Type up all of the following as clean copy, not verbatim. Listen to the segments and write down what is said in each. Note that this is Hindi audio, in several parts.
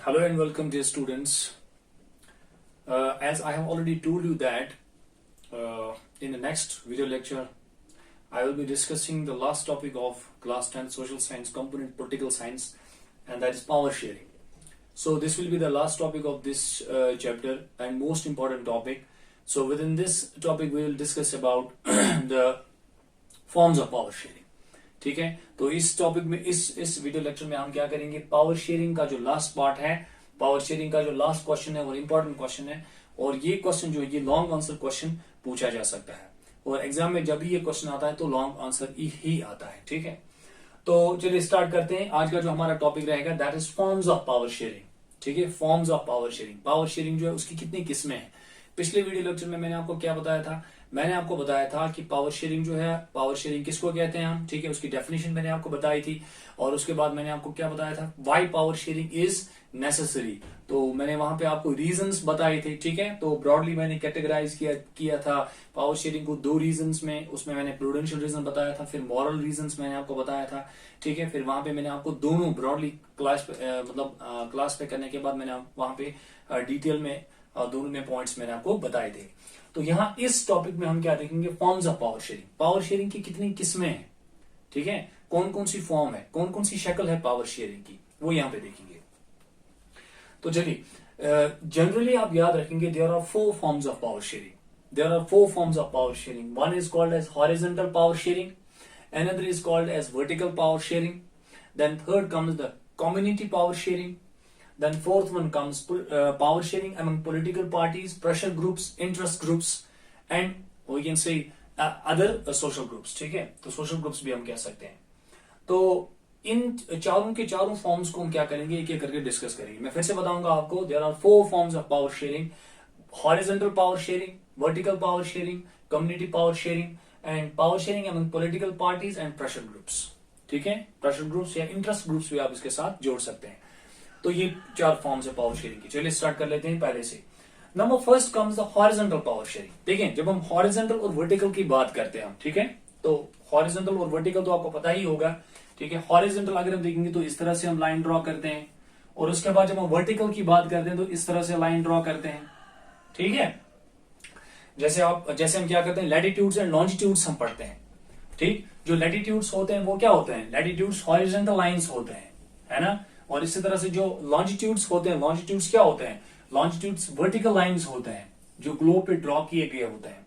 Hello and welcome, dear students. As I have already told you that in the next video lecture, I will be discussing the last topic of class 10 social science component political science, and that is power sharing. So this will be the last topic of this chapter and most important topic. So within this topic, we will discuss about the forms of power sharing. ठीक है, तो इस टॉपिक में इस वीडियो लेक्चर में हम क्या करेंगे, पावर शेयरिंग का जो लास्ट पार्ट है, पावर शेयरिंग का जो लास्ट क्वेश्चन है वो इंपॉर्टेंट क्वेश्चन है, और ये क्वेश्चन जो ये लॉन्ग आंसर क्वेश्चन पूछा जा सकता है, और एग्जाम में जब भी ये क्वेश्चन आता है तो लॉन्ग आंसर ही आता है. ठीक है, तो चलिए स्टार्ट करते हैं. आज का जो हमारा टॉपिक रहेगा that is forms of power sharing. ठीक है, forms of power sharing. Power sharing जो है उसकी कितनी किस्में हैं. पिछले वीडियो लेक्चर में मैंने आपको क्या बताया था, मैंने आपको बताया था कि पावर शेयरिंग जो है, पावर शेयरिंग किसको कहते हैं हम. ठीक है, उसकी डेफिनेशन मैंने आपको बताई थी, और उसके बाद मैंने आपको क्या बताया था, why power sharing is necessary. तो मैंने वहां पे आपको रीजंस बताए थे. ठीक है, तो ब्रॉडली मैंने कैटेगराइज किया था पावर शेयरिंग को दो रीजंस में. उसमें मैंने प्रूडेंशियल रीजन बताया था, फिर मॉरल रीजंस मैंने आपको बताया था. ठीक है, फिर वहां पे मैंने आपको दोनों ब्रॉडली क्लास पे करने के बाद मैंने वहां पे डिटेल में दोनों में पॉइंट्स मैंने आपको बताए थे. तो यहाँ इस टॉपिक में हम क्या देखेंगे, forms of power sharing. Power sharing की कितनी किस्में हैं, ठीक है, कौन कौन सी फॉर्म है, कौन कौन सी शक्ल है पावर शेयरिंग की, वो यहाँ पे देखेंगे. तो चलिए, जनरली आप याद रखेंगे there are 4 forms of power sharing. There are 4 forms of power sharing. One is called as horizontal power sharing, another is called as vertical power sharing, then third comes the community power sharing, then fourth one comes power sharing among political parties, pressure groups, interest groups, and we can say other social groups. ठीक है, तो social groups भी हम कह सकते हैं. तो इन चारों के चारों फॉर्म्स को हम क्या करेंगे, एक एक करके डिस्कस करेंगे. मैं फिर से बताऊंगा आपको, there are 4 forms of power sharing: horizontal power sharing, vertical power sharing, community power sharing, and power sharing among political parties and pressure groups. ठीक है, प्रेशर ग्रुप्स या इंटरेस्ट ग्रुप्स भी आप इसके साथ जोड़ सकते हैं. तो ये 4 फॉर्म्स है पावर शेयरिंग की. चलिए स्टार्ट कर लेते हैं पहले से. Number first comes the horizontal power sharing. देखें, जब हम हॉरिजॉन्टल और वर्टिकल की बात करते हैं हम, ठीक है, तो हॉरिजॉन्टल और वर्टिकल तो आपको पता ही होगा. ठीक है, हॉरिजॉन्टल अगर हम देखेंगे तो इस तरह से हम लाइन ड्रॉ करते हैं, और उसके बाद जब हम वर्टिकल की बात करते हैं तो इस तरह से लाइन ड्रॉ करते हैं. ठीक है, जैसे हम क्या करते हैं, लैटिट्यूड्स एंड लॉन्जिट्यूड्स हम पढ़ते हैं. ठीक, जो लैटिट्यूड्स होते हैं वो क्या होते हैं, लैटिट्यूड्स हॉरिजॉन्टल लाइंस होते हैं, है ना. और इसी तरह से जो लॉन्जिट्यूड्स होते हैं, लॉन्जिट्यूड्स क्या होते हैं, लॉन्जिट्यूड्स वर्टिकल लाइंस होते हैं जो ग्लोब पे ड्रॉ किए गए होते हैं,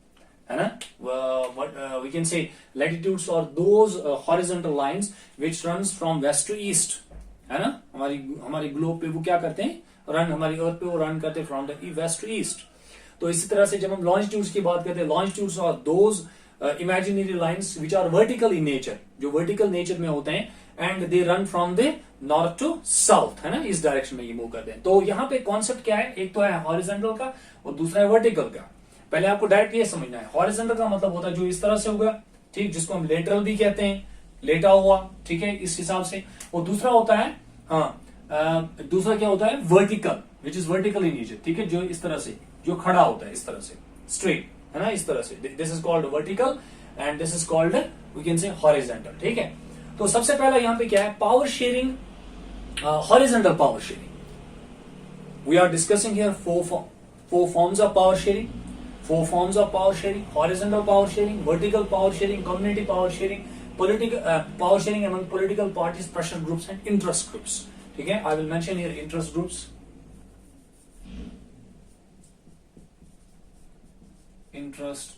है ना. वी कैन से लैटिट्यूड्स और those horizontal lines which runs from west to east, है ना. हमारी ग्लोब पे वो क्या करते हैं, रन, हमारी अर्थ पे वो रन करते हैं from the west to east. तो इसी तरह से जब हम लॉन्जिट्यूड्स की बात करते हैं, longitudes are those imaginary lines which are vertical in nature, जो वर्टिकल नेचर में होते हैं, and they run from the north to south, है ना, इस डायरेक्शन में ये मूव करते हैं. तो यहाँ पे कॉन्सेप्ट क्या है, एक तो है हॉरिजॉन्टल का और दूसरा है वर्टिकल का. पहले आपको डायरेक्ट ये समझना है, हॉरिजॉन्टल का मतलब होता है जो इस तरह से होगा, ठीक, जिसको हम लेटरल भी कहते हैं, लेटा हुआ. ठीक है, इस हिसाब से. और दूसरा होता है, दूसरा क्या होता है, vertical, which is vertical in nature. ठीक है, जो इस तरह से, जो खड़ा होता है इस तरह से, स्ट्रेट, है ना, इस तरह से. This is called vertical and this is called we can say horizontal. ठीक है, तो सबसे पहला यहां पे क्या है, power sharing, horizontal power sharing. We are discussing here 4 forms of power sharing. 4 forms of power sharing: horizontal power sharing, vertical power sharing, community power sharing, political power sharing among political parties, pressure groups and interest groups. ठीक है, I will mention here interest groups. Interest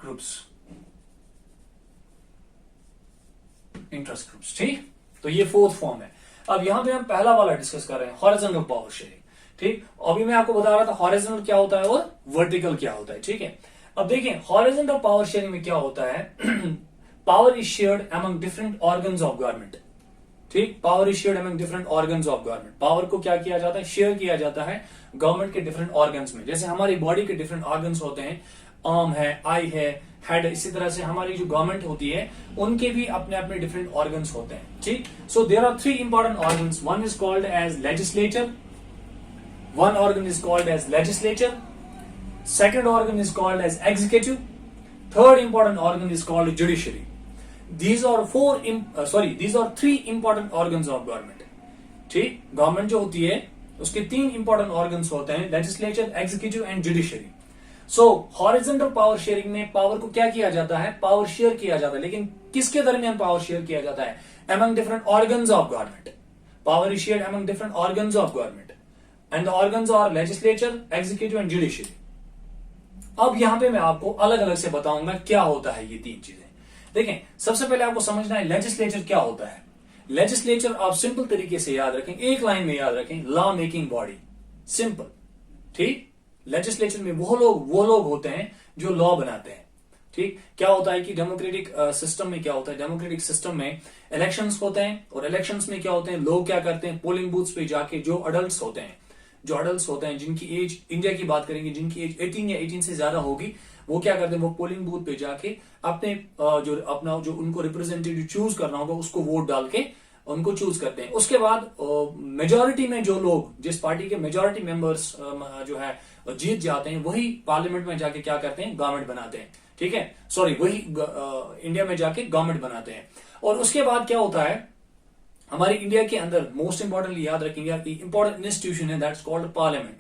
groups, interest groups. ठीक, तो ये 4th फॉर्म है. अब यहां पे हम पहला वाला डिस्कस कर रहे हैं, हॉरिजॉन्टल पावर शेयरिंग. ठीक, अभी मैं आपको बता रहा था हॉरिजॉन्टल क्या होता है और वर्टिकल क्या होता है. ठीक है, अब देखें हॉरिजॉन्टल पावर शेयरिंग में क्या होता है, power is shared among different organs of government. ठीक, power is shared among different organs of government. Power को क्या किया जाता है, शेयर किया जाता है गवर्नमेंट के डिफरेंट ऑर्गन्स में. जैसे हमारी बॉडी के डिफरेंट ऑर्गन्स होते हैं, आर्म है, आई है, हेड. इसी तरह से हमारी जो गवर्नमेंट होती है उनके भी अपने अपने डिफरेंट ऑर्गन्स होते हैं. ठीक, so there are 3 important organs. One is called as legislature, one organ is called as legislature, second organ is called as executive, third important organ is called judiciary. these are three important organs of government. ठीक, गवर्नमेंट जो होती है उसके 3 इंपॉर्टेंट ऑर्गन्स होते हैं, legislature, executive and judiciary. So horizontal power sharing में पावर को क्या किया जाता है, पावर शेयर किया जाता है. लेकिन किसके दरमियान पावर शेयर किया जाता है, among different organs of government. Power is shared among different organs of government, and the organs are legislature, executive and judiciary. अब यहां पे मैं आपको अलग अलग से बताऊंगा क्या होता है ये 3 चीजें. देखें, सबसे पहले आपको समझना है लेजिस्लेचर क्या होता है. लेजिस्लेचर आप सिंपल तरीके से याद रखें, एक लाइन में याद रखें, लॉ मेकिंग बॉडी. सिंपल, ठीक. लेजिस्लेचर में वो लोग होते हैं जो लॉ बनाते हैं. ठीक, क्या होता है कि डेमोक्रेटिक सिस्टम में क्या होता है, डेमोक्रेटिक सिस्टम में इलेक्शंस होते हैं, और इलेक्शंस में क्या होते हैं, लोग क्या करते हैं, पोलिंग बूथ्स पे जाके जो अडल्ट्स होते हैं जिनकी एज, इंडिया की बात करेंगे, जिनकी एज 18 या 18 से ज्यादा होगी, वो क्या करते हैं, वो पोलिंग बूथ पे जाके अपने जो उनको रिप्रेजेंटेटिव चूज करना होगा उसको वोट डाल के उनको चूज करते हैं. उसके बाद मेजोरिटी में जो लोग, जिस पार्टी के मेजोरिटी मेंबर्स जो है जीत जाते हैं, वही पार्लियामेंट में जाके क्या करते हैं, गवर्नमेंट बनाते हैं. ठीक है, सॉरी, वही इंडिया में जाके गवर्नमेंट बनाते हैं. और उसके बाद क्या होता है, हमारे इंडिया के अंदर मोस्ट इंपॉर्टेंटली याद रखेंगे कि इंपॉर्टेंट इंस्टीट्यूशन है, दैट्स कॉल्ड पार्लियामेंट.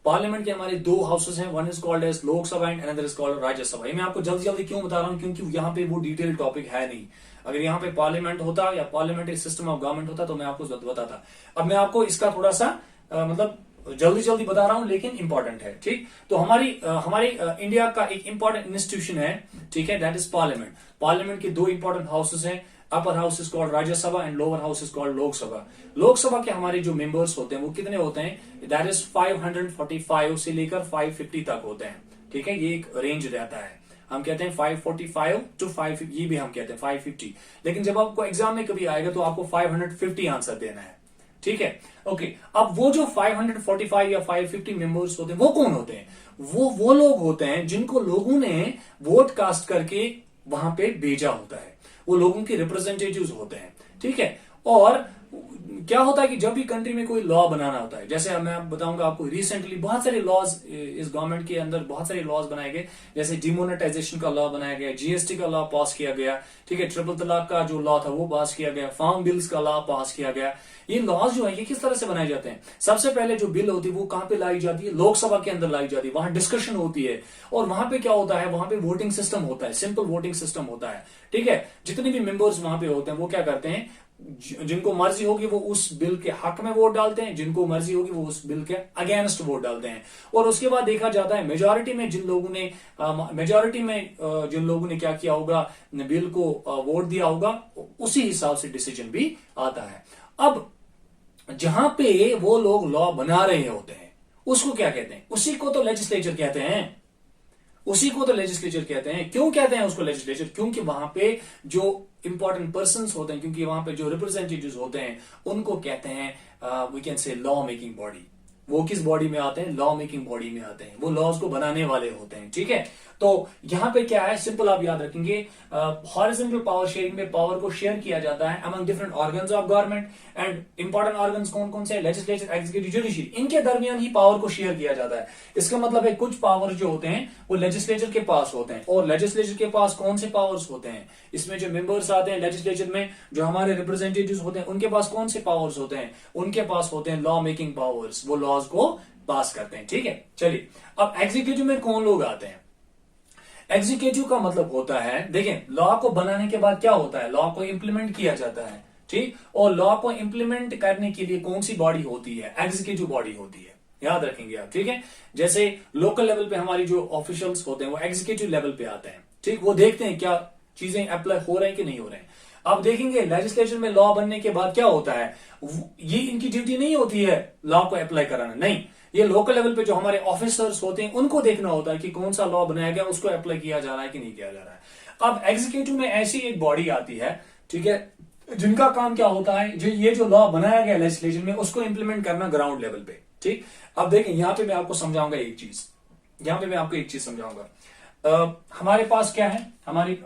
पार्लियामेंट के हमारे 2 हाउसेस हैं, one is called as Lok Sabha and another is called Rajya Sabha. ये मैं आपको जल्दी जल्दी क्यों बता रहा हूं, क्योंकि यहाँ पे वो डिटेल टॉपिक है नहीं. अगर यहाँ पे पार्लियामेंट होता या पार्लियामेंट्री सिस्टम ऑफ गवर्नमेंट होता तो मैं आपको बताता. अब मैं आपको इसका थोड़ा सा मतलब जल्दी बता रहा हूं, लेकिन इंपॉर्टेंट है. ठीक, तो हमारी इंडिया का एक इंपॉर्टेंट इंस्टीट्यूशन है, ठीक है, दैट इज पार्लियामेंट. पार्लियामेंट के 2 इंपॉर्टेंट हाउसेस हैं, upper house is called Rajya Sabha and lower house is called Lok Sabha. Lok Sabha के हमारे जो मेंबर्स होते हैं वो कितने होते हैं, दैट इज 545 से लेकर 550 तक होते हैं. ठीक है, ये एक रेंज रहता है. हम कहते हैं 545 टू 5, ये भी हम कहते हैं 550. लेकिन जब आपको एग्जाम में कभी आएगा तो आपको 550 आंसर देना है. ठीक है, ओके. अब वो जो 545 या 550 मेंबर्स होते हैं वो कौन होते हैं, वो लोग होते हैं जिनको लोगों ने वोट कास्ट करके वहां पे भेजा होता है. वो लोगों के रिप्रेजेंटेटिव्स होते हैं. ठीक है, और क्या होता है कि जब भी कंट्री में कोई लॉ बनाना होता है, जैसे मैं बताऊंगा आपको, रिसेंटली बहुत सारे लॉज इस गवर्नमेंट के अंदर बहुत सारे लॉज बनाए गए. जैसे डिमोनेटाइजेशन का लॉ बनाया गया, जीएसटी का लॉ पास किया गया. ठीक है, ट्रिपल तलाक का जो लॉ था वो पास किया गया, फार्म बिल्स का लॉ पास किया गया. ये लॉज जो है ये किस तरह से बनाए जाते हैं, सबसे पहले जो बिल होती है वो कहां पे लाई जाती है, लोकसभा के अंदर लाई जाती है. वहां डिस्कशन होती है और वहां पे क्या होता है, वहां पे वोटिंग सिस्टम होता है, सिंपल वोटिंग सिस्टम होता है. ठीक है, जितने भी मेंबर्स वहां पे होते हैं वो क्या करते हैं, जिनको मर्जी होगी वो उस बिल के हक में वोट डालते हैं, जिनको मर्जी होगी वो उस बिल के अगेंस्ट वोट डालते हैं. और उसके बाद देखा जाता है मेजॉरिटी में जिन लोगों ने क्या किया होगा, बिल को वोट दिया होगा, उसी हिसाब से डिसीजन भी आता है. अब जहां पे वो लोग लॉ बना रहे होते हैं उसको क्या कहते हैं, उसी को तो लेजिस्लेचर कहते हैं. क्यों कहते हैं उसको लेजिस्लेचर, क्योंकि वहां पे जो इंपॉर्टेंट पर्संस होते हैं, क्योंकि वहां पे जो रिप्रेजेंटेटिव्स होते हैं उनको कहते हैं we can say law making body. वो किस बॉडी में आते हैं, लॉ मेकिंग बॉडी में आते हैं, वो लॉज को बनाने वाले होते हैं. ठीक है, तो यहां पे क्या है, सिंपल आप याद रखेंगे, हॉरिजॉन्टल पावर शेयरिंग में पावर को शेयर किया जाता है among different organs of government. And important organs कौन कौन से, लेजिस्लेचर, एग्जीक्यूटिव, जुडिशरी, इनके दरमियान ही पावर को शेयर किया जाता है. इसका मतलब है कुछ पावर जो होते हैं वो लेजिस्लेचर के पास होते हैं, और लेजिस्लेचर के पास कौन से पावर्स होते हैं, इसमें जो मेंबर्स आते हैं लेजिस्लेचर में, जो हमारे रिप्रेजेंटेटिव्स होते हैं, उनके पास कौन से पावर्स होते हैं, उनके पास होते हैं लॉ मेकिंग पावर्स, वो लॉज को पास करते हैं. ठीक है, चलिए अब एग्जीक्यूटिव में कौन लोग आते हैं. एग्जीक्यूटिव का मतलब होता है, देखें, लॉ को बनाने के बाद क्या होता है, लॉ को इंप्लीमेंट किया जाता है. ठीक, और लॉ को इंप्लीमेंट करने के लिए कौन सी बॉडी होती है, एग्जीक्यूटिव बॉडी होती है. याद रखेंगे आप. ठीक है, जैसे लोकल लेवल पे हमारी जो ऑफिशियल्स होते हैं वो एग्जीक्यूटिव लेवल पे आते हैं. ठीक, वो देखते हैं क्या चीजें अप्लाई हो रहे हैं कि नहीं हो रहे हैं. अब देखेंगे लेजिस्लेचर में लॉ बनने के बाद क्या होता है, ये इनकी ड्यूटी नहीं होती है लॉ को अप्लाई कराना, नहीं, ये लोकल लेवल पे जो हमारे ऑफिसर्स होते हैं उनको देखना होता है कि कौन सा लॉ बनाया गया, उसको अप्लाई किया जा रहा है कि नहीं किया जा रहा है. अब एग्जीक्यूटिव में ऐसी एक बॉडी आती है, ठीक है, जिनका काम क्या होता है, ये जो लॉ बनाया गया लेजिस्लेचर में उसको इंप्लीमेंट करना ग्राउंड लेवल पे. ठीक, अब देखें यहां पे मैं आपको समझाऊंगा एक चीज, हमारे पास क्या है, हमारी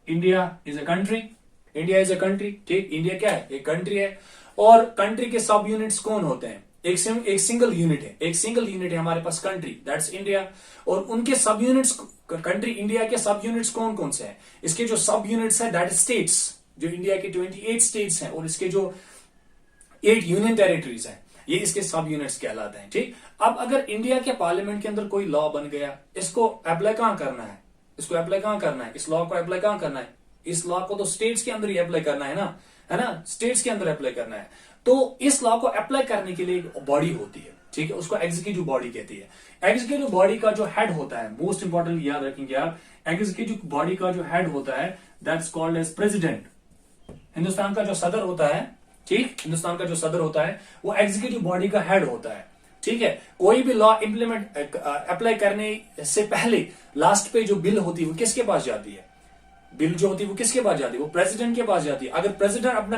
इंडिया इज अ कंट्री. ठीक, इंडिया क्या है, एक कंट्री है, और कंट्री के सब यूनिट्स कौन होते हैं, एक सिंगल यूनिट है, एक सिंगल यूनिट है हमारे पास कंट्री, दैट्स इंडिया। और उनके सब यूनिट्स, कंट्री इंडिया के सब यूनिट्स कौन कौन से हैं? इसके जो सब यूनिट्स है दैट स्टेट्स, जो इंडिया के 28 स्टेट्स हैं और इसके जो 8 यूनियन टेरिटरीज हैं, ये इसके सब यूनिट्स कहलाते हैं। ठीक, अब अगर इंडिया के पार्लियामेंट के अंदर कोई लॉ बन गया, इसको अप्लाई कहां करना है? इसको अप्लाई कहां करना है? इस लॉ को अप्लाई कहां करना है? इस लॉ को तो स्टेट्स के अंदर ही अप्लाई करना है ना, स्टेट्स के अंदर अप्लाई करना है। तो इस लॉ को अप्लाई करने के लिए एक बॉडी होती है, ठीक है, उसको एग्जीक्यूटिव बॉडी कहती है। एग्जीक्यूटिव बॉडी का जो हेड होता है, मोस्ट इंपॉर्टेंट याद रखेंगे आप, एग्जीक्यूटिव बॉडी का जो हेड होता है that's called as president. Hindustan का जो सदर होता है, ठीक, हिंदुस्तान का जो सदर होता है वो एग्जीक्यूटिव बॉडी का हेड होता है। ठीक है, कोई भी लॉ इंप्लीमेंट अप्लाई करने से पहले लास्ट पे जो बिल होती है वो किसके पास जाती है? बिल जो होती है वो किसके पास जाती है? वो प्रेसिडेंट के पास जाती है। अगर प्रेसिडेंट अपना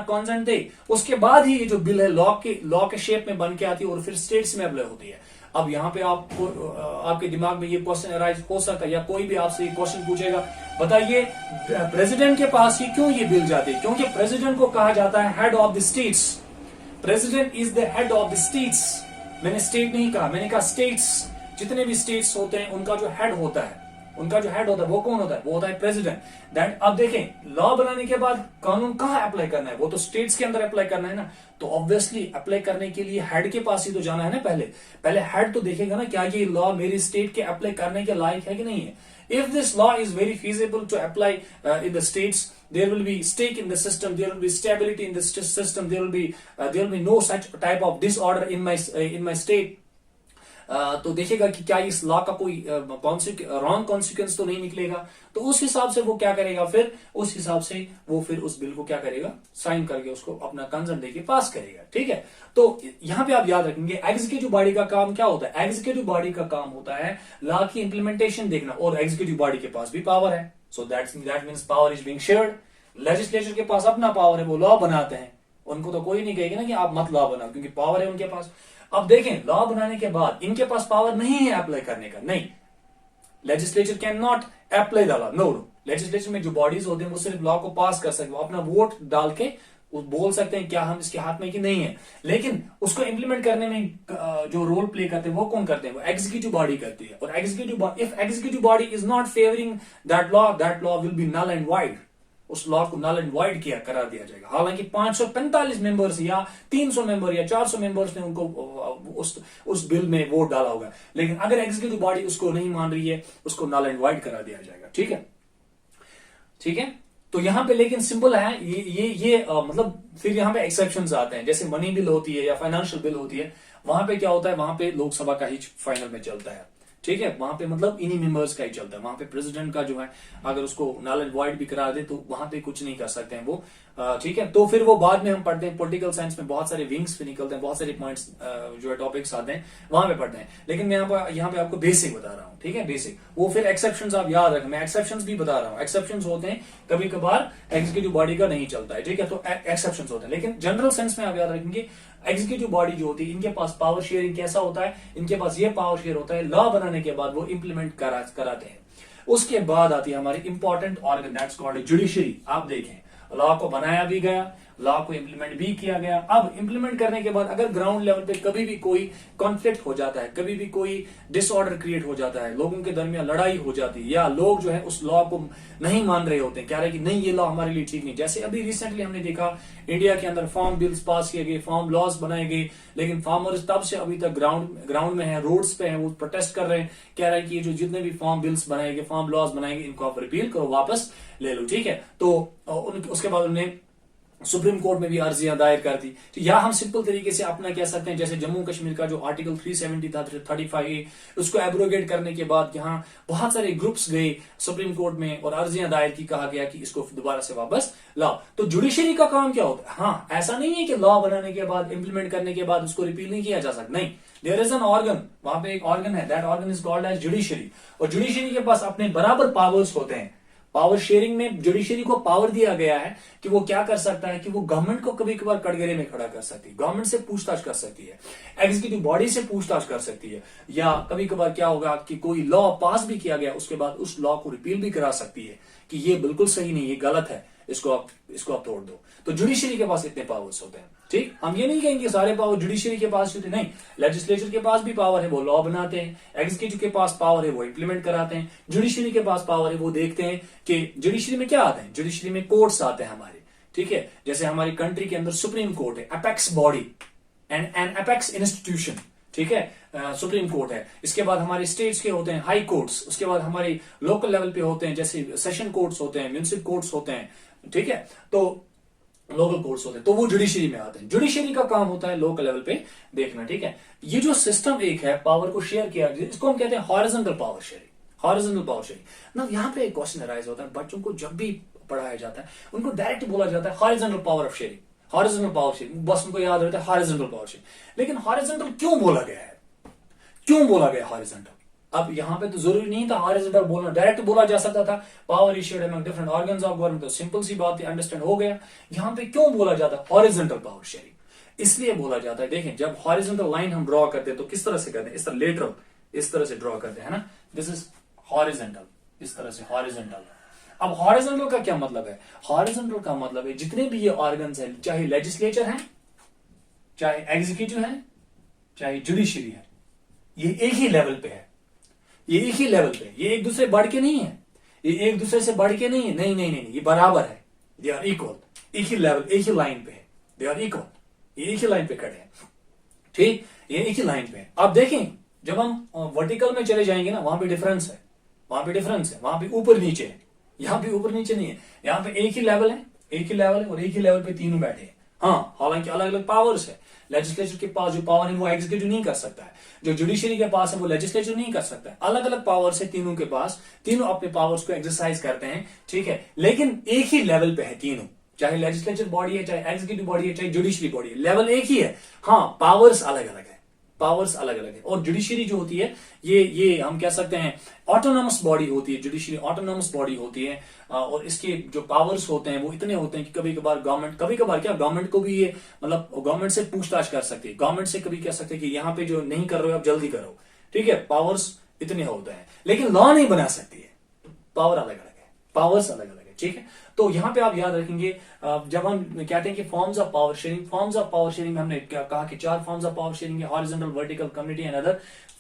कॉन्सेंट दे, उसके बाद ही ये जो बिल है लॉ के शेप में बन के आती है और फिर स्टेट्स में अप्लाई होती है। अब यहाँ पे आपको आपके दिमाग में ये क्वेश्चन अराइज हो सकता है, या कोई भी आपसे ये क्वेश्चन पूछेगा, बताइए प्रेसिडेंट के पास ही क्यों ये बिल जाती है? क्योंकि प्रेसिडेंट को कहा जाता है head of the states. President is the head of the states. मैंने स्टेट नहीं कहा, मैंने कहा स्टेट्स। जितने भी स्टेट्स होते हैं उनका जो हेड होता है वो कौन होता है? वो होता है प्रेसिडेंट। दैट, अब देखें, लॉ बनाने के बाद कानून कहां अप्लाई करना है? वो तो स्टेट्स के अंदर अप्लाई करना है ना। तो ऑब्वियसली अप्लाई करने के लिए हेड के पास ही तो जाना है ना। पहले हेड तो देखेगा ना, क्या ये लॉ मेरी स्टेट के अप्लाई करने के लायक है कि नहीं है। If this law is very feasible to apply in the states, there will be stake in the system, there will be stability in the system, there will be no such type of disorder in my state. तो देखेगा कि क्या इस लॉ का कोई रॉन्ग कॉन्सिक्वेंस तो नहीं निकलेगा। तो उस हिसाब से वो क्या करेगा, फिर उस हिसाब से वो फिर उस बिल को क्या करेगा, साइन करके उसको अपना कंसर्न देके पास करेगा। ठीक है, तो यहां पे आप याद रखेंगे एग्जीक्यूटिव बॉडी का काम क्या होता है? एग्जीक्यूटिव बॉडी का काम होता है लॉ की इंप्लीमेंटेशन देखना, और एग्जीक्यूटिव बॉडी के पास भी पावर है। So that means power is being shared. Legislature के पास अपना पावर है, वो लॉ बनाते हैं, उनको तो कोई नहीं कहेगा ना कि आप मत लॉ बनाओ, क्योंकि पावर है उनके पास। अब देखें, लॉ बनाने के बाद इनके पास पावर नहीं है अप्लाई करने का, नहीं, legislature can not apply the law, no. Legislature में जो बॉडीज होते हैं वो सिर्फ लॉ को पास कर सकते हैं, वो अपना वोट डाल के वो बोल सकते हैं क्या हम इसके हाथ में कि नहीं है, लेकिन उसको इंप्लीमेंट करने में जो रोल प्ले करते हैं वो कौन करते हैं? वो एग्जीक्यूटिव बॉडी करती है। और if executive body is not favouring that law will be null and void. उस लॉ को नल एंड वाइड किया करा दिया जाएगा। हालांकि 545 मेंबर्स या 300 मेंबर या 400 मेंबर्स ने उनको उस बिल में वोट डाला होगा, लेकिन अगर एग्जीक्यूटिव बॉडी उसको नहीं मान रही है, उसको नल एंड वाइड करा दिया जाएगा। ठीक है, तो यहां पे लेकिन सिंपल है ये मतलब फिर यहां पे एक्सेप्शंस आते हैं, जैसे मनी बिल होती है या फाइनेंशियल बिल होती है, वहां पे क्या होता है, वहां पे लोकसभा का ही फाइनल में चलता है। ठीक है, वहां पे मतलब इन्हीं मेंबर्स का ही चलता है। वहां पे प्रेसिडेंट का जो है अगर उसको नल एंड वॉइड भी करा दे तो वहां पे कुछ नहीं कर सकते हैं वो। ठीक है, तो फिर वो बाद में हम पढ़ते हैं, पॉलिटिकल साइंस में बहुत सारे विंग्स पे निकलते हैं, बहुत सारे पॉइंट्स जो है टॉपिक्स आते हैं, वहां पे पढ़ते हैं। लेकिन मैं यहाँ पे आपको बेसिक बता रहा हूँ। ठीक है, बेसिक, वो फिर एक्सेप्शंस आप याद रखें, मैं एक्सेप्शंस भी बता रहा हूँ। एक्सेप्शंस होते हैं, कभी कभार एग्जीक्यूटिव बॉडी का नहीं चलता है। ठीक है, तो एक्सेप्शंस होते हैं, लेकिन जनरल सेंस में आप याद रखेंगे एग्जीक्यूटिव बॉडी जो होती है इनके पास पावर शेयरिंग कैसा होता है, इनके पास ये पावर शेयर होता है, लॉ बनाने के बाद वो इंप्लीमेंट कराते हैं। उसके बाद आती है हमारी important organ that's called judiciary. आप देखें, लॉ को बनाया भी गया, लॉ को इंप्लीमेंट भी किया गया। अब इंप्लीमेंट करने के बाद अगर ग्राउंड लेवल पे कभी भी कोई कॉन्फ्लिक्ट हो जाता है, कभी भी कोई डिसऑर्डर क्रिएट हो जाता है, लोगों के दरमियान लड़ाई हो जाती है, या लोग जो है उस लॉ को नहीं मान रहे होते हैं, कह रहे हैं कि नहीं ये लॉ हमारे लिए ठीक नहीं। जैसे अभी रिसेंटली हमने देखा इंडिया के अंदर फार्म बिल्स पास किए गए, फार्म लॉज बनाए गए, लेकिन फार्मर्स तब से अभी तक ग्राउंड में है, रोड्स पे है, वो प्रोटेस्ट कर रहे हैं, कह रहे हैं कि ये जो जितने भी फार्म बिल्स बनाए गए, फार्म लॉज बनाए गए, इनको आप रिपील करो, वापस ले लो। ठीक है, तो उसके बाद उन्होंने सुप्रीम कोर्ट में भी अर्जियां दायर कर दी। तो या हम सिंपल तरीके से अपना कह सकते हैं, जैसे जम्मू कश्मीर का जो आर्टिकल 370 था 35A, उसको एब्रोगेट करने के बाद यहाँ बहुत सारे ग्रुप्स गए सुप्रीम कोर्ट में और अर्जियां दायर की, कहा गया कि इसको दोबारा से वापस लाओ। तो जुडिशरी का काम क्या होता है? हाँ, ऐसा नहीं है कि लॉ बनाने के बाद, इंप्लीमेंट करने के बाद उसको रिपील नहीं किया जा सकता, नहीं, देयर इज एन ऑर्गन, वहां पे एक ऑर्गन है, that organ is called as judiciary. और जुडिशरी के पास अपने बराबर पावर्स होते हैं। पावर शेयरिंग में जुडिशरी को पावर दिया गया है कि वो क्या कर सकता है कि वो गवर्नमेंट को कभी कभार कटघरे में खड़ा कर सकती है, गवर्नमेंट से पूछताछ कर सकती है, एग्जीक्यूटिव बॉडी से पूछताछ कर सकती है, या कभी कभार क्या होगा कि कोई लॉ पास भी किया गया उसके बाद उस लॉ को रिपील भी करा सकती है कि ये बिल्कुल सही नहीं, ये गलत है, इसको आप तोड़ दो। तो जुडिशरी के पास इतने पावर्स होते हैं, ठीक। हम ये नहीं कहेंगे सारे पावर जुडिशरी के पास होते, नहीं। लेजिस्लेचर के पास भी पावर है, वो लॉ बनाते हैं। एग्जीक्यूटिव के पास पावर है, वो इंप्लीमेंट कराते हैं। जुडिशरी के पास पावर है, वो देखते हैं कि जुडिशरी में क्या आते हैं। जुडिशरी में कोर्ट्स आते हैं हमारे, ठीक है। जैसे हमारी कंट्री के अंदर सुप्रीम कोर्ट है, apex body and N apex institution, ठीक है, सुप्रीम कोर्ट है। इसके बाद हमारे स्टेट्स के होते हैं हाई कोर्ट्स, उसके बाद हमारे लोकल लेवल पे होते हैं जैसे सेशन कोर्ट्स होते हैं, म्यूनिसिपल कोर्ट्स होते हैं, ठीक है। तो लोकल कोर्ट्स होते हैं, तो वो जुडिशरी में आते हैं। जुडिशरी का काम होता है लोकल लेवल पे देखना, ठीक है। ये जो सिस्टम एक है पावर को शेयर किया, इसको हम कहते हैं horizontal power sharing. Horizontal power sharing ना, यहाँ पे एक क्वेश्चन अराइज होता है बच्चों को जब भी पढ़ाया जाता है, उनको डायरेक्ट बोला जाता है horizontal power of sharing, horizontal power sharing, बस उनको याद रहता है हॉरिजॉन्टल पावर शेयरिंग। लेकिन हॉरिजॉन्टल क्यों बोला गया है, क्यों बोला गया हॉरिजॉन्टल? अब यहां पे तो जरूरी नहीं था हॉरिजॉन्टल बोलना, डायरेक्ट बोला जा सकता था power is shared among different organs of government, तो सिंपल सी बात है, अंडरस्टैंड हो गया। यहां पे क्यों बोला जाता है हॉरिजॉन्टल पावर शेयरिंग? इसलिए बोला जाता है, देखें जब हॉरिजॉन्टल लाइन हम ड्रॉ करते हैं तो किस तरह से करते हैं, इस तरह लेटरल, इस तरह से ड्रॉ करते हैं ना, दिस इज हॉरिजॉन्टल, इस तरह से हॉरिजॉन्टल। अब हॉरिजॉन्टल का क्या मतलब है? हॉरिजॉन्टल का मतलब है जितने भी ये ऑर्गन्स हैं, चाहे लेजिस्लेचर है, चाहे एग्जीक्यूटिव है, चाहे जुडिशरी है, ये एक ही लेवल पे है, ये एक ही लेवल पे, ये एक दूसरे बढ़ के नहीं है, ये एक दूसरे से बढ़ के नहीं है, नहीं नहीं नहीं, ये बराबर है, दे आर इक्वल, एक ही लेवल, एक ही लाइन पे है, दे आर इक्वल, ये एक ही लाइन पे खड़े हैं, ठीक, ये एक ही लाइन पे है। अब देखें जब हम वर्टिकल में चले जाएंगे ना, वहां पे डिफरेंस है, वहां पे डिफरेंस है, वहां पे ऊपर नीचे है, यहाँ पे ऊपर नीचे नहीं है, यहाँ पे एक ही लेवल है, एक ही लेवल है, और एक ही लेवल पे तीनों बैठे हैं। हाँ, हालांकि अलग अलग पावर्स है। लेजिस्लेचर के पास जो पावर है वो एग्जीक्यूटिव नहीं कर सकता है, जो जुडिशरी के पास है वो लेजिस्लेचर नहीं कर सकता है। अलग अलग पावर्स है तीनों के पास, तीनों अपने पावर्स को एक्सरसाइज करते हैं, ठीक है, लेकिन एक ही लेवल पे है तीनों, चाहे लेजिस्लेचर बॉडी है, चाहे एग्जीक्यूटिव बॉडी है, चाहे जुडिशरी बॉडी है, लेवल एक ही है। हाँ, पावर्स अलग अलग है, पावर्स अलग अलग है। और जुडिशरी जो होती है ये हम कह सकते हैं ऑटोनॉमस बॉडी होती है, जुडिशरी ऑटोनॉमस बॉडी होती है, और इसके जो पावर्स होते हैं वो इतने होते हैं कि कभी कभार गवर्नमेंट को भी ये मतलब गवर्नमेंट से पूछताछ कर सकती है, गवर्नमेंट से कभी कह सकते हैं कि यहाँ पे जो नहीं कर रहे हो आप जल्दी करो, ठीक है, पावर्स इतने होते हैं, लेकिन लॉ नहीं बना सकती है, पावर अलग अलग है, पावर्स अलग अलग है, ठीक है। तो यहां पे आप याद रखेंगे जब हम कहते हैं कि फॉर्म्स ऑफ पावर शेयरिंग में हमने क्या कहा कि 4 फॉर्म्स ऑफ पावर शेयरिंग है, horizontal, vertical, community and other.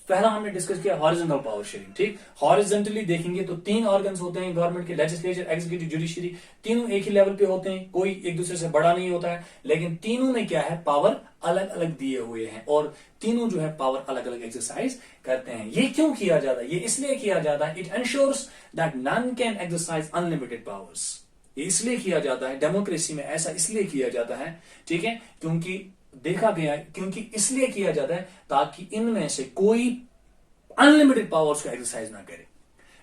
पहला हमने डिस्कस किया हॉरिजॉन्टल पावर शेयरिंग, ठीक। हॉरिजॉन्टली देखेंगे तो 3 ऑर्गन्स होते हैं गवर्नमेंट के, लेजिस्लेचर, एग्जीक्यूटिव, जुडिशरी, तीनों एक ही लेवल पे होते हैं, कोई एक दूसरे से बड़ा नहीं होता है, लेकिन तीनों में क्या है, पावर अलग अलग दिए हुए हैं, और तीनों जो है पावर अलग अलग एक्सरसाइज करते हैं। ये क्यों किया जाता है? ये इसलिए किया जाता है, it ensures that none can exercise unlimited powers. ये इसलिए किया जाता है, डेमोक्रेसी में ऐसा इसलिए किया जाता है, ठीक है, क्योंकि देखा गया है, क्योंकि इसलिए किया जाता है ताकि इनमें से कोई अनलिमिटेड पावर्स को एक्सरसाइज ना करे,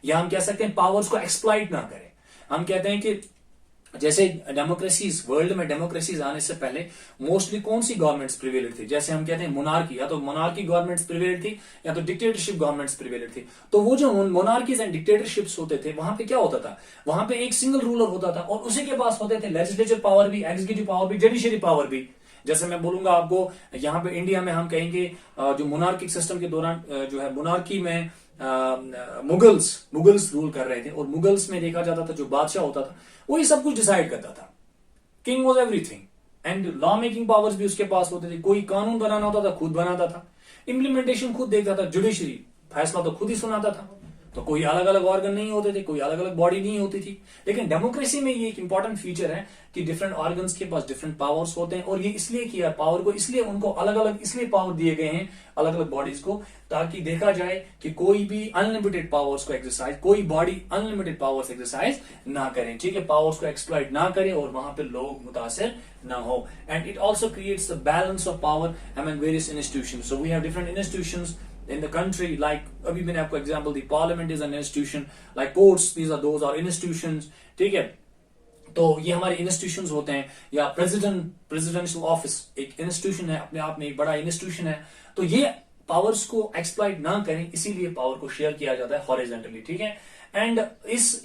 या हम कह सकते हैं पावर्स को एक्सप्लॉइट ना करे। हम कहते हैं कि जैसे डेमोक्रेसीज, वर्ल्ड में डेमोक्रेसीज आने से पहले मोस्टली कौन सी गवर्नमेंट्स प्रिवेलेड थी? जैसे हम कहते हैं मोनार्की, या तो मोनार्की गवर्नमेंट्स प्रिवेलेड थी या तो डिक्टेटरशिप गवर्नमेंट्स प्रिवेलेड थी। तो वो जो मोनार्कीज एंड डिक्टेटरशिप्स होते थे, वहां पे क्या होता था? वहां पे एक सिंगल रूलर होता था, और उसी के पास होते थे लेजिस्लेचर पावर भी, एग्जीक्यूटिव पावर भी, जुडिशरी पावर भी। जैसे मैं बोलूंगा आपको, यहाँ पे इंडिया में हम कहेंगे जो मोनार्किक सिस्टम के दौरान जो है मोनार्की में मुगल्स रूल कर रहे थे, और मुगल्स में देखा जाता था जो बादशाह होता था वही सब कुछ डिसाइड करता था, king was everything, and law making powers भी उसके पास होते थे। कोई कानून बनाना होता था खुद बनाता था, इम्प्लीमेंटेशन खुद देखता था, जुडिशरी फैसला तो खुद ही सुनाता था। तो कोई अलग अलग ऑर्गन नहीं होते थे, कोई अलग अलग बॉडी नहीं होती थी। लेकिन डेमोक्रेसी में ये एक इंपॉर्टेंट फीचर है कि डिफरेंट ऑर्गन्स के पास डिफरेंट पावर्स होते हैं, और ये इसलिए किया, पावर को इसलिए उनको अलग अलग इसलिए पावर दिए गए हैं अलग अलग बॉडीज को, ताकि देखा जाए कि कोई भी अनलिमिटेड पावर्स को एक्सरसाइज, कोई बॉडी अनलिमिटेड पावर्स एक्सरसाइज ना करें, ठीक है, पावर्स को एक्सप्लॉइट ना करें, और वहां पे लोग मुतासिर ना हो। And it also creates the balance of power among various institutions. So we have different institutions in the country, like अभी मैंने आपको एग्जांपल दी, parliament is an institution, like courts, those are institutions, ठीक है। तो ये हमारे इंस्टीट्यूशंस होते हैं, या प्रेसिडेंशियल ऑफिस एक इंस्टीट्यूशन है, अपने आप में एक बड़ा इंस्टीट्यूशन है। तो ये पावर्स को एक्सप्लॉइट ना करें, इसीलिए पावर को शेयर किया जाता है हॉरिजॉन्टली, ठीक है। एंड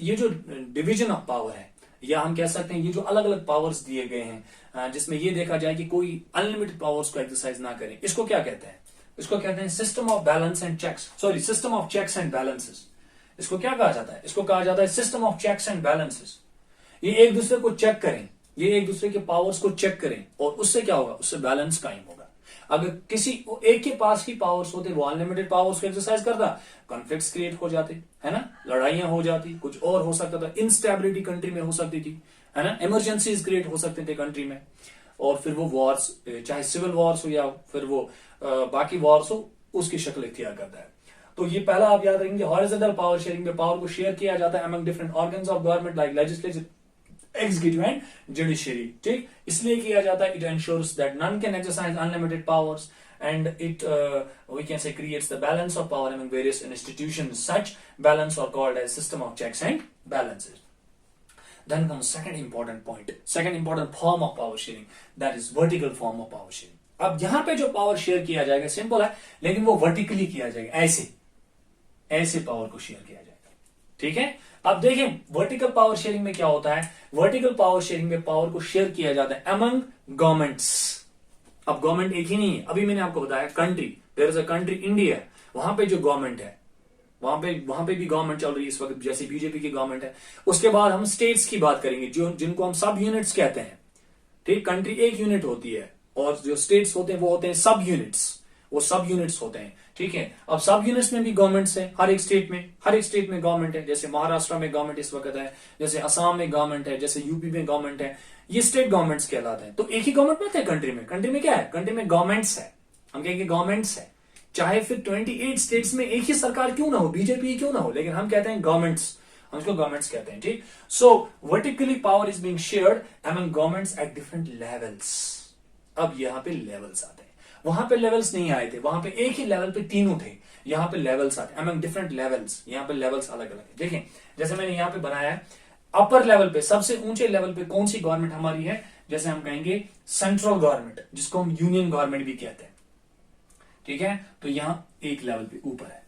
ये जो डिवीजन ऑफ पावर है, या हम कह सकते हैं ये जो अलग अलग पावर्स दिए गए हैं, जिसमें ये देखा जाए कि कोई अनलिमिटेड पावर्स को एक्सरसाइज ना करें, इसको क्या कहते हैं? इसको कहते हैं system of balance and checks, system of checks and balances. इसको क्या कहा जाता है? इसको कहा जाता है system of checks and balances. ये एक दूसरे को चेक करें, ये एक दूसरे के पावर्स को चेक करें, और उससे क्या होगा, उससे बैलेंस कायम होगा। अगर किसी एक के पास ही पावर्स होते, वो अनलिमिटेड पावर्स को एक्सरसाइज करता, कॉन्फ्लिक्ट्स क्रिएट हो जाते, है ना, लड़ाइयां हो जाती, कुछ और हो सकता था, इंस्टेबिलिटी कंट्री में हो सकती थी, है ना, इमरजेंसीज क्रिएट हो सकते थे कंट्री में, और फिर वो वॉर्स, चाहे सिविल वॉर्स हो या फिर वो बाकी वॉर्स हो, उसकी शक्ल इख्तियार करता है। तो ये पहला आप याद रखेंगे, हॉरिजॉन्टल पावर शेयरिंग में पावर को शेयर किया जाता है among different organs of government like legislature, executive and judiciary. ठीक, इसलिए किया जाता है, it ensures that none can exercise unlimited powers and it we can say creates the balance of power among various institutions. Such balance are called as system of checks and balances. Then comes second important point, second important form of power sharing, that is vertical form of power sharing. अब यहां पे जो पावर शेयर किया जाएगा सिंपल है, लेकिन वो वर्टिकली किया जाएगा, ऐसे ऐसे पावर को शेयर किया जाएगा। ठीक है, अब देखें वर्टिकल पावर शेयरिंग में क्या होता है। वर्टिकल पावर शेयरिंग में पावर को शेयर किया जाता है अमंग गवर्नमेंट्स। अब गवर्नमेंट एक ही नहीं है, अभी मैंने आपको बताया country, there is a country India, वहां पे जो गवर्नमेंट है, वहां पे भी गवर्नमेंट चल रही है इस वक्त, जैसे बीजेपी की गवर्नमेंट है। उसके बाद हम स्टेट्स की बात करेंगे, जो जिनको हम सब यूनिट्स कहते हैं। ठीक, कंट्री एक यूनिट होती है, और जो स्टेट्स होते हैं वो होते हैं सब यूनिट्स, वो सब यूनिट्स होते हैं। ठीक है, अब सब यूनिट्स में भी गवर्नमेंट्स है, हर एक स्टेट में गवर्नमेंट है। जैसे महाराष्ट्र में गवर्नमेंट इस वक्त है, जैसे असम में गवर्नमेंट है, जैसे यूपी में गवर्नमेंट है, ये स्टेट गवर्नमेंट्स कहलाते हैं। तो एक ही गवर्नमेंट में थे कंट्री में, कंट्री में क्या है, कंट्री में गवर्नमेंट्स है, हम कहेंगे गवर्नमेंट्स है, चाहे फिर 28 स्टेट्स में एक ही सरकार क्यों ना हो, बीजेपी क्यों ना हो, लेकिन हम कहते हैं गवर्नमेंट्स, हम इसको गवर्नमेंट्स कहते हैं। ठीक, so vertically power is being shared among governments at different levels. अब यहां पे लेवल्स आते हैं, वहां पे लेवल्स नहीं आए थे, वहां पे एक ही लेवल पे तीनों थे, यहां पे लेवल्स आते हैं अमंग डिफरेंट लेवल्स। यहां पे लेवल्स अलग अलग है। देखें, जैसे मैंने यहां पे बनाया है, अपर लेवल पे, सबसे ऊंचे लेवल पे कौन सी गवर्नमेंट हमारी है, जैसे हम कहेंगे सेंट्रल गवर्नमेंट, जिसको हम यूनियन गवर्नमेंट भी कहते हैं। ठीक है, तो यहां एक लेवल पे ऊपर है।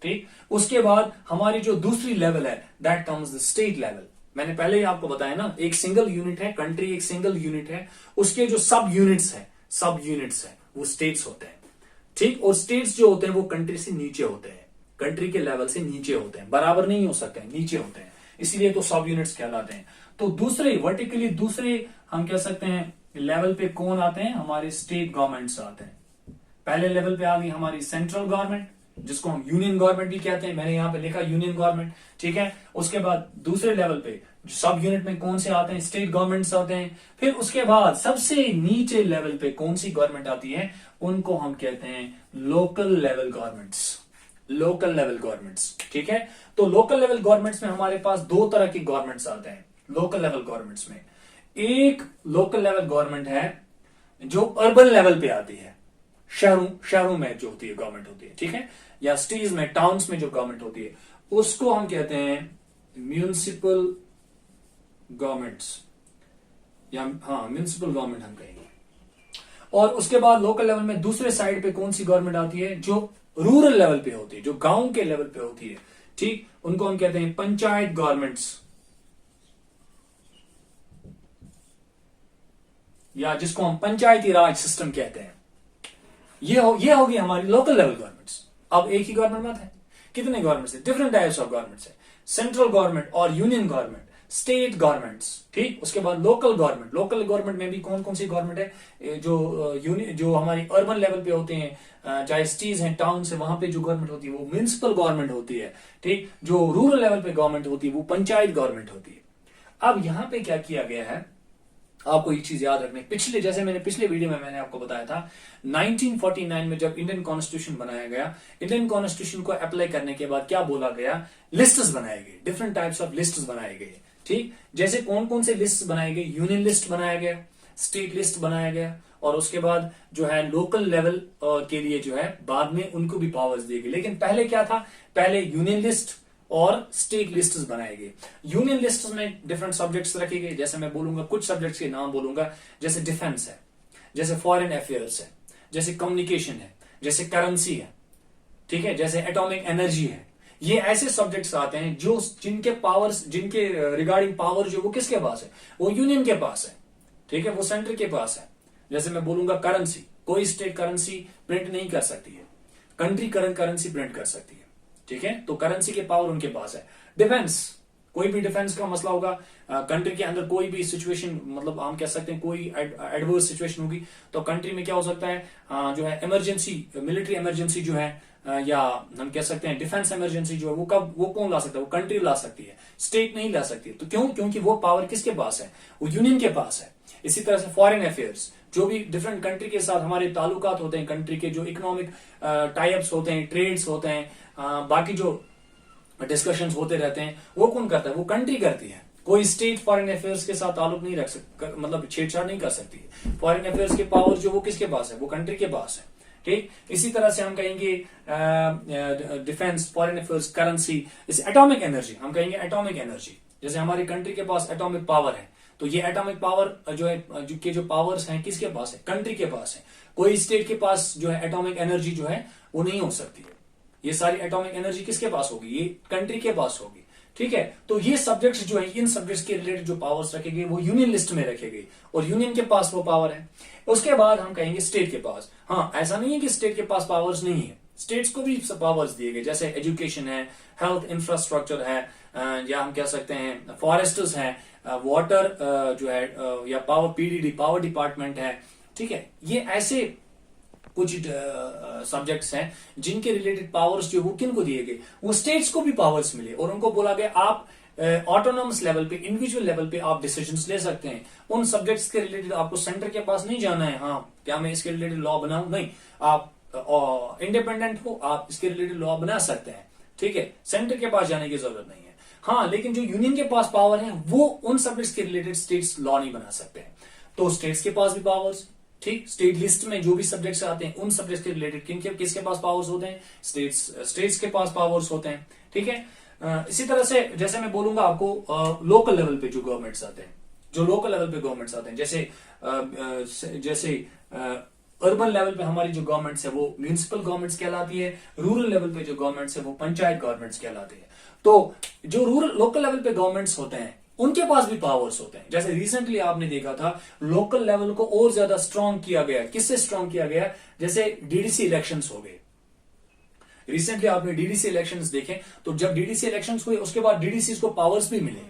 ठीक, उसके बाद हमारी जो दूसरी लेवल है, that comes the state level. मैंने पहले ही आपको बताया ना, एक सिंगल यूनिट है, कंट्री एक सिंगल यूनिट है, उसके जो सब यूनिट्स है वो स्टेट्स होते हैं। ठीक, और स्टेट्स जो होते हैं वो कंट्री से नीचे होते हैं, कंट्री के लेवल से नीचे होते हैं, बराबर नहीं हो सकते हैं, नीचे होते हैं, इसलिए तो सब यूनिट्स कहलाते हैं। तो दूसरे वर्टिकली दूसरे हम कह सकते हैं लेवल पे कौन आते हैं, हमारे स्टेट गवर्नमेंट्स आते हैं। पहले लेवल पे आ गई हमारी सेंट्रल गवर्नमेंट, जिसको हम यूनियन गवर्नमेंट भी कहते हैं, मैंने यहां पे लिखा यूनियन गवर्नमेंट। ठीक है, उसके बाद दूसरे लेवल पे सब यूनिट में कौन से आते हैं, स्टेट गवर्नमेंट्स आते हैं। फिर उसके बाद सबसे नीचे लेवल पे कौन सी गवर्नमेंट आती है, उनको हम कहते हैं local level governments, local level governments. ठीक है, तो लोकल लेवल गवर्नमेंट्स में हमारे पास दो तरह की गवर्नमेंट्स आते हैं लोकल लेवल गवर्नमेंट्स में। एक लोकल लेवल गवर्नमेंट है जो अर्बन लेवल पे आती है, शहरों में जो होती है गवर्नमेंट होती है। ठीक है, या सिटीज में, टाउन्स में जो गवर्नमेंट होती है, उसको हम कहते हैं म्यूनिसिपल गवर्नमेंट्स, या म्यूनिसिपल गवर्नमेंट हम कहेंगे। और उसके बाद लोकल लेवल में दूसरे साइड पे कौन सी गवर्नमेंट आती है, जो रूरल लेवल पे होती है, जो गांव के लेवल पे होती है। ठीक, उनको हम कहते हैं पंचायत गवर्नमेंट्स, या जिसको हम पंचायती राज सिस्टम कहते हैं। ये होगी हमारी लोकल लेवल गवर्नमेंट्स। अब एक ही गवर्नमेंट मत है, कितने गवर्नमेंट्स है, डिफरेंट टाइप्स ऑफ गवर्नमेंट्स है, सेंट्रल गवर्नमेंट और यूनियन गवर्नमेंट, स्टेट गवर्नमेंट्स। ठीक, उसके बाद लोकल गवर्नमेंट, लोकल गवर्नमेंट में भी कौन कौन सी गवर्नमेंट है, जो हमारी अर्बन लेवल पे होते हैं, चाहे सिटीज हैं, टाउन से, वहां पे जो गवर्नमेंट होती है वो म्यूनिसिपल गवर्नमेंट होती है। ठीक, जो रूरल लेवल पे गवर्नमेंट होती है वो पंचायत गवर्नमेंट होती है। अब यहां पे क्या किया गया है, आपको एक चीज याद रखनी, जैसे मैंने पिछले वीडियो में मैंने आपको बताया था, 1949 में जब इंडियन कॉन्स्टिट्यूशन बनाया गया, इंडियन कॉन्स्टिट्यूशन को अप्लाई करने के बाद क्या बोला गया, लिस्ट्स बनाए गए, डिफरेंट टाइप्स ऑफ लिस्ट्स बनाए गए। ठीक, जैसे कौन कौन से लिस्ट बनाए गए, यूनियन लिस्ट बनाया गया, स्टेट लिस्ट बनाया गया, और उसके बाद जो है लोकल लेवल के लिए जो है बाद में उनको भी पावर्स दी गई। लेकिन पहले क्या था, पहले यूनियन लिस्ट और स्टेट लिस्ट्स बनाए गए। यूनियन लिस्ट में डिफरेंट सब्जेक्ट्स रखे गए, जैसे मैं बोलूंगा कुछ सब्जेक्ट्स के नाम बोलूंगा, जैसे डिफेंस है, जैसे फॉरेन अफेयर्स है, जैसे कम्युनिकेशन है, जैसे करेंसी है। ठीक है, जैसे एटॉमिक एनर्जी है। ये ऐसे सब्जेक्ट्स आते हैं जो जिनके पावर्स, जिनके रिगार्डिंग पावर जो वो किसके पास है, वो यूनियन के पास है। ठीक है, वो सेंटर के पास है। जैसे मैं बोलूंगा करेंसी, कोई स्टेट करेंसी प्रिंट नहीं कर सकती है, कंट्री करंट करेंसी प्रिंट कर सकती है। ठीक है, तो करेंसी के पावर उनके पास है। डिफेंस, कोई भी डिफेंस का मसला होगा, कंट्री के अंदर कोई भी सिचुएशन, मतलब हम कह सकते हैं कोई एडवर्स सिचुएशन होगी, तो कंट्री में क्या हो सकता है, जो है इमरजेंसी, मिलिट्री इमरजेंसी जो है, या हम कह सकते हैं डिफेंस इमरजेंसी जो है, वो कौन ला सकता है, वो कंट्री ला सकती है, स्टेट नहीं ला सकती। तो क्यों? क्योंकि वो पावर किसके पास है, वो यूनियन के पास है। इसी तरह से फॉरेन अफेयर्स, जो भी डिफरेंट कंट्री के साथ हमारे ताल्लुकात होते हैं, कंट्री के जो इकोनॉमिक टाइप्स होते हैं, ट्रेड्स होते हैं, बाकी जो डिस्कशंस होते रहते हैं, वो कौन करता है, वो कंट्री करती है। कोई स्टेट फॉरेन अफेयर्स के साथ ताल्लुक नहीं रख सकती, मतलब छेड़छाड़ नहीं कर सकती है। फॉरेन अफेयर्स के पावर जो वो किसके पास है, वो कंट्री के पास है। ठीक, इसी तरह से हम कहेंगे डिफेंस, फॉरेन अफेयर्स, करेंसी, इस एटॉमिक एनर्जी, हम कहेंगे एटॉमिक एनर्जी। जैसे हमारी कंट्री के पास एटॉमिक पावर है, तो ये एटॉमिक पावर जो है, जो पावर्स हैं किसके पास है, कंट्री के पास है। कोई स्टेट के पास जो है एटॉमिक एनर्जी जो है वो नहीं हो सकती। ये सारी एटॉमिक एनर्जी किसके पास होगी, ये कंट्री के पास होगी। ठीक है, तो ये सब्जेक्ट्स जो है, इन सब्जेक्ट्स के रिलेटेड जो पावर्स रखे गए वो यूनियन लिस्ट में रखे गए, और यूनियन के पास वो पावर है। उसके बाद हम कहेंगे स्टेट के पास। हाँ, ऐसा नहीं है कि स्टेट के पास पावर्स नहीं है, स्टेट्स को भी पावर्स दिए गए, जैसे एजुकेशन है, हेल्थ इंफ्रास्ट्रक्चर है, या हम कह सकते हैं फॉरेस्टर्स है, वाटर जो है, या पावर पीडीडी, पावर डिपार्टमेंट है। ठीक है, ये ऐसे कुछ सब्जेक्ट्स हैं जिनके रिलेटेड पावर्स जो वो किन को दिए गए, वो स्टेट्स को भी पावर्स मिले, और उनको बोला गया आप ऑटोनॉमस लेवल पे, इंडिविजुअल लेवल पे आप डिसीजंस ले सकते हैं। उन सब्जेक्ट्स के रिलेटेड आपको सेंटर के पास नहीं जाना है, हाँ क्या मैं इसके रिलेटेड लॉ बनाऊं, नहीं, आप इंडिपेंडेंट हो, आप इसके रिलेटेड लॉ बना सकते हैं। ठीक है, सेंटर के पास जाने की जरूरत नहीं है। हाँ, लेकिन जो यूनियन के पास पावर है वो उन सब्जेक्ट्स के रिलेटेड स्टेट्स लॉ नहीं बना सकते हैं। तो स्टेट्स के पास भी पावर्स, ठीक, स्टेट लिस्ट में जो भी सब्जेक्ट्स आते हैं उन सब्जेक्ट्स के रिलेटेड किसके पास पावर्स होते हैं, स्टेट्स के पास पावर्स होते हैं। ठीक है, इसी तरह से जैसे मैं बोलूंगा आपको लोकल लेवल पे जो गवर्नमेंट्स आते हैं, जो लोकल लेवल पे गवर्नमेंट्स आते हैं, जैसे अर्बन लेवल पे हमारी जो गवर्नमेंट्स है वो म्यूनिसिपल गवर्नमेंट्स कहलाती है, रूरल लेवल पे जो गवर्नमेंट्स है वो पंचायत गवर्नमेंट्स कहलाती है। तो जो लोकल लेवल पे गवर्नमेंट्स होते हैं उनके पास भी पावर्स होते हैं। जैसे रिसेंटली आपने देखा था, लोकल लेवल को और ज्यादा स्ट्रांग किया गया। किससे स्ट्रांग किया गया? जैसे डीडीसी इलेक्शंस हो गए, रिसेंटली आपने डीडीसी इलेक्शंस देखे, तो जब डीडीसी इलेक्शंस हुए उसके बाद डीडीसी को पावर्स भी मिले,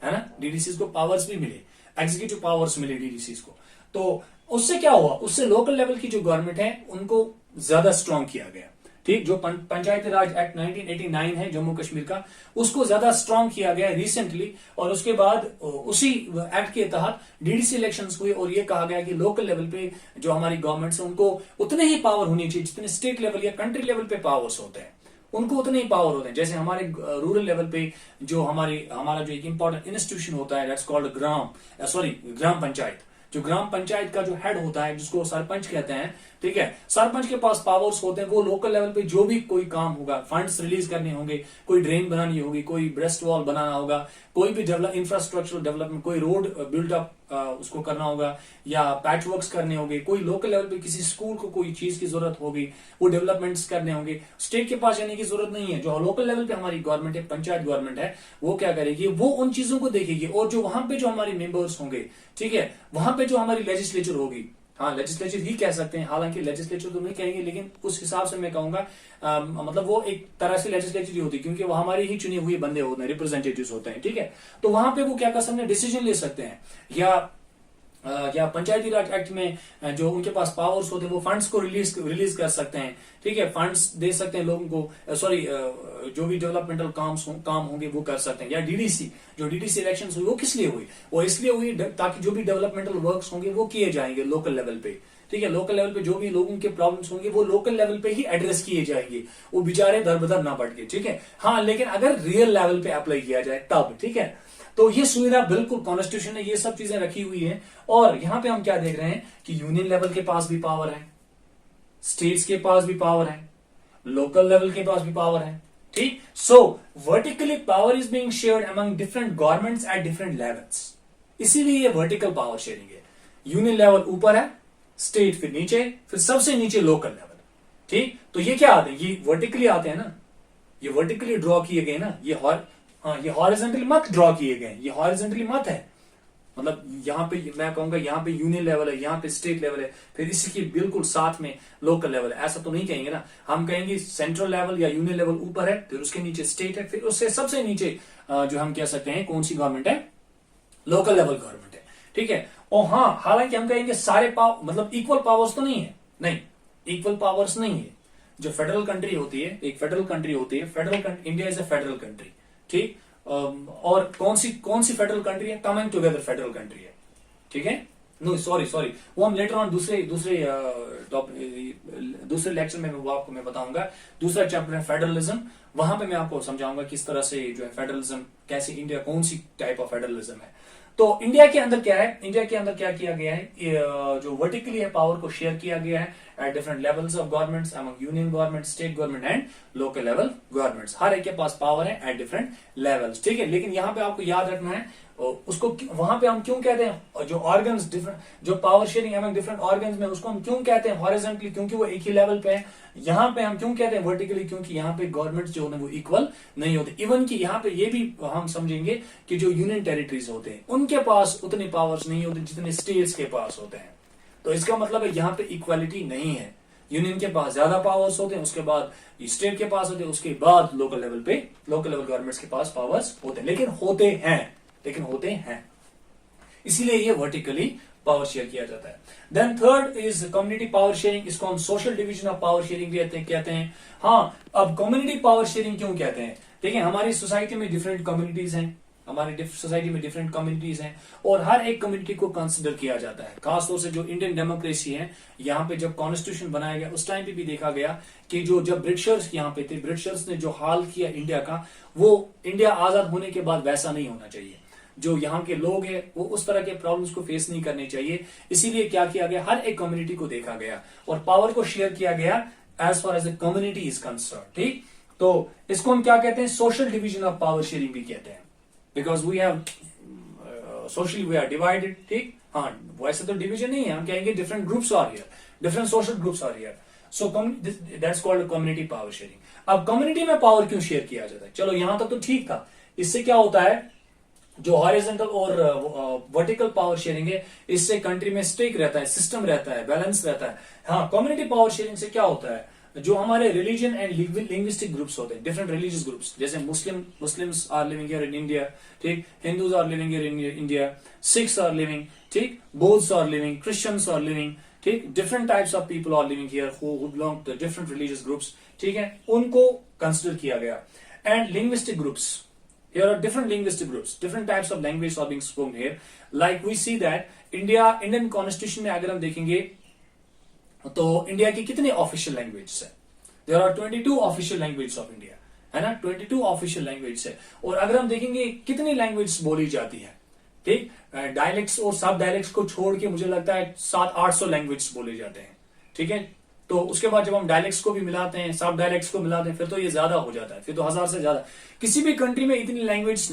है ना, डीडीसी को पावर्स भी मिले, एग्जीक्यूटिव पावर्स मिले डीडीसी को। तो उससे क्या हुआ, उससे लोकल लेवल की जो गवर्नमेंट है उनको ज्यादा स्ट्रांग किया गया। ठीक, जो पंचायती राज एक्ट 1989 है जम्मू कश्मीर का, उसको ज्यादा स्ट्रांग किया गया रिसेंटली, और उसके बाद उसी एक्ट के तहत डीडीसी इलेक्शंस हुए, और ये कहा गया कि लोकल लेवल पे जो हमारी गवर्नमेंट्स है उनको उतने ही पावर होनी चाहिए जितने स्टेट लेवल या कंट्री लेवल पे पावर्स होते हैं, उनको उतने ही पावर होते हैं। जैसे हमारे रूरल लेवल पे जो हमारा जो एक इंपॉर्टेंट इंस्टीट्यूशन होता है, दैट्स कॉल्ड ग्राम पंचायत। जो ग्राम पंचायत का जो हेड होता है, जिसको सरपंच कहते हैं, ठीक है, सरपंच के पास पावर्स होते हैं। वो लोकल लेवल पे जो भी कोई काम होगा, फंड्स रिलीज करने होंगे, कोई ड्रेन बनानी होगी, कोई ब्रेस्ट वॉल बनाना होगा, कोई भी इंफ्रास्ट्रक्चरल डेवलपमेंट, कोई रोड बिल्डअप उसको करना होगा, या पैच वर्क्स करने होंगे, कोई लोकल लेवल पे किसी स्कूल को कोई चीज की जरूरत होगी, वो डेवलपमेंट्स करने होंगे, स्टेट के पास जाने की जरूरत नहीं है। जो लोकल लेवल पे हमारी गवर्नमेंट है, पंचायत गवर्नमेंट है, वो क्या करेगी, वो उन चीजों को देखेगी, और जो वहां पे जो हमारी मेंबर्स होंगे, ठीक है, वहां पे जो हमारी लेजिस्लेचर होगी, हाँ लेजिस्लेचर ही कह सकते हैं, हालांकि लेजिस्लेचर तो नहीं कहेंगे, लेकिन उस हिसाब से मैं कहूंगा, मतलब वो एक तरह से लेजिस्लेचर ही होती है, क्योंकि वो हमारे ही चुने हुए बंदे होते हैं, रिप्रेजेंटेटिव्स होते हैं। ठीक है, तो वहां पे वो क्या कर सकते हैं, डिसीजन ले सकते हैं, या पंचायती राज एक्ट में जो उनके पास पावर्स होते हैं, वो फंड्स को रिलीज कर सकते हैं। ठीक है, फंड्स दे सकते हैं लोगों को, जो भी डेवलपमेंटल काम होंगे वो कर सकते हैं। या जो डीडीसी इलेक्शंस हुई वो किस लिए हुई, वो इसलिए हुई ताकि जो भी डेवलपमेंटल वर्क्स होंगे वो किए जाएंगे लोकल लेवल पे। ठीक है, लोकल लेवल पे जो भी लोगों के प्रॉब्लम्स होंगे वो लोकल लेवल पे ही एड्रेस किए जाएंगे, वो बेचारे दर बदर ना बढ़ के। ठीक है, हाँ, लेकिन अगर रियल लेवल पे अप्लाई किया जाए तब। ठीक है, तो ये सुविधा बिल्कुल कॉन्स्टिट्यूशन ने ये सब चीजें रखी हुई है। और यहां पे हम क्या देख रहे हैं कि यूनियन लेवल के पास भी पावर है, स्टेट्स के पास भी पावर है, लोकल लेवल के पास भी पावर है। ठीक, so vertically power is being shared among different governments at different levels, इसीलिए ये वर्टिकल पावर शेयरिंग है। यूनियन लेवल ऊपर है, स्टेट फिर नीचे, फिर सबसे नीचे लोकल लेवल। ठीक, तो ये क्या आते हैं, ये वर्टिकली आते हैं ना, ये वर्टिकली ड्रॉ किए गए ना, ये हॉरिजॉन्टली मत ड्रॉ किए गए, ये हॉरिजॉन्टली मत है, मतलब यहाँ पे मैं कहूंगा यहाँ पे यूनियन लेवल है, यहाँ पे स्टेट लेवल है, फिर इसी के बिल्कुल साथ में लोकल लेवल है, ऐसा तो नहीं कहेंगे ना। हम कहेंगे सेंट्रल लेवल या यूनियन लेवल ऊपर है, फिर उसके नीचे स्टेट है, फिर उससे सबसे नीचे जो हम कह सकते हैं कौन सी गवर्नमेंट है, लोकल लेवल गवर्नमेंट है, ठीक है। और हाँ, हालांकि हम कहेंगे सारे मतलब इक्वल पावर्स तो नहीं है, नहीं, इक्वल पावर्स नहीं है। जो फेडरल कंट्री होती है, एक फेडरल कंट्री होती है, India is a federal country, ठीक। और कौन सी फेडरल कंट्री है, कमिंग टुगेदर फेडरल कंट्री है, ठीक है। नो सॉरी वो हम लेटर ऑन दूसरे लेक्चर में वो आपको मैं बताऊंगा। दूसरा चैप्टर है फेडरलिज्म, वहां पे मैं आपको समझाऊंगा किस तरह से जो है फेडरलिज्म, कैसे इंडिया कौन सी टाइप ऑफ फेडरलिज्म है। तो इंडिया के अंदर क्या है, इंडिया के अंदर क्या किया गया है, जो वर्टिकली है पावर को शेयर किया गया है at different levels of governments, among union government, state government and local level governments. हर एक के पास पावर है एट डिफरेंट लेवल्स, ठीक है। लेकिन यहाँ पे आपको याद रखना है उसको, वहां पे हम क्यों कहते हैं जो ऑर्गन्स डिफरेंट, जो power sharing among different organs में, उसको हम क्यों कहते हैं हॉरिजॉन्टली, क्योंकि वो एक ही लेवल पे है। यहाँ पे हम क्यों कहते हैं वर्टिकली, क्योंकि यहाँ पे गवर्नमेंट जो है वो इक्वल नहीं होते। इवन कि यहाँ पे ये भी हम समझेंगे कि जो यूनियन टेरिटरीज होते हैं उनके पास उतनी पावर्स नहीं होती जितने स्टेट्स के पास होते हैं। तो इसका मतलब है यहाँ पे इक्वालिटी नहीं है, यूनियन के पास ज्यादा पावर्स होते हैं, उसके बाद स्टेट के पास होते हैं, उसके बाद लोकल लेवल गवर्नमेंट्स के पास पावर्स होते हैं, लेकिन होते हैं, इसीलिए ये वर्टिकली पावर शेयर किया जाता है। Then third is community power sharing, इसको हम social division of power sharing कहते हैं। हाँ, अब कम्युनिटी पावर शेयरिंग क्यों कहते हैं, देखिए हमारी सोसाइटी में डिफरेंट कम्युनिटीज हैं, हमारी सोसाइटी में डिफरेंट कम्युनिटीज हैं, और हर एक कम्युनिटी को कंसिडर किया जाता है। खासतौर से जो इंडियन डेमोक्रेसी है, यहाँ पे जब कॉन्स्टिट्यूशन बनाया गया उस टाइम पे भी देखा गया कि जब ब्रिटिशर्स यहाँ पे थे, ब्रिटिशर्स ने जो हाल किया इंडिया का, वो इंडिया आजाद होने के बाद वैसा नहीं होना चाहिए। जो यहाँ के लोग हैं वो उस तरह के प्रॉब्लम्स को फेस नहीं करने चाहिए, इसीलिए क्या किया गया, हर एक कम्युनिटी को देखा गया और पावर को शेयर किया गया as far as the community is concern, ठीक। तो इसको हम क्या कहते हैं, social division of power sharing भी कहते हैं, because we have socially we are divided, ठीक। हाँ, वैसे तो डिवीजन नहीं है, हम कहेंगे different groups are here, different social groups are here, so that's called community power sharing. अब कम्युनिटी में पावर क्यों शेयर किया जाता है, चलो यहां तक तो ठीक था। इससे क्या होता है, जो हॉरिजॉन्टल और वर्टिकल पावर शेयरिंग है, इससे कंट्री में स्टेक रहता है, सिस्टम रहता है, बैलेंस रहता है। हाँ, कम्युनिटी पावर शेयरिंग से क्या होता है, जो हमारे रिलीजन एंड लिंग्विस्टिक ग्रुप्स होते हैं, डिफरेंट रिलीजियस ग्रुप्स, जैसे Muslims are living here in India, ठीक, Hindus are living here in India, Sikhs are living, ठीक, Bauddh are living, Christians are living, ठीक, different types of people are living here who belong to different religious groups, ठीक है, उनको कंसिडर किया गया। And linguistic groups, here are different linguistic groups, different types of language are being spoken here, like we see that Indian constitution में अगर हम देखेंगे तो इंडिया की कितनी ऑफिशियल लैंग्वेज है, there are 22 official language of India, है ना, 22 ऑफिशियल लैंग्वेज है। और अगर हम देखेंगे कितनी लैंग्वेज बोली जाती है, ठीक, डायलेक्ट्स और सब डायलेक्ट्स को छोड़ के मुझे लगता है 700-800 लैंग्वेज बोले जाते हैं, ठीक है। तो उसके बाद जब हम डायलेक्ट्स को भी मिलाते हैं, सब डायलेक्ट्स को मिलाते हैं, फिर तो ये ज्यादा हो जाता है, फिर तो 1000 से ज्यादा। किसी भी कंट्री में इतनी लैंग्वेज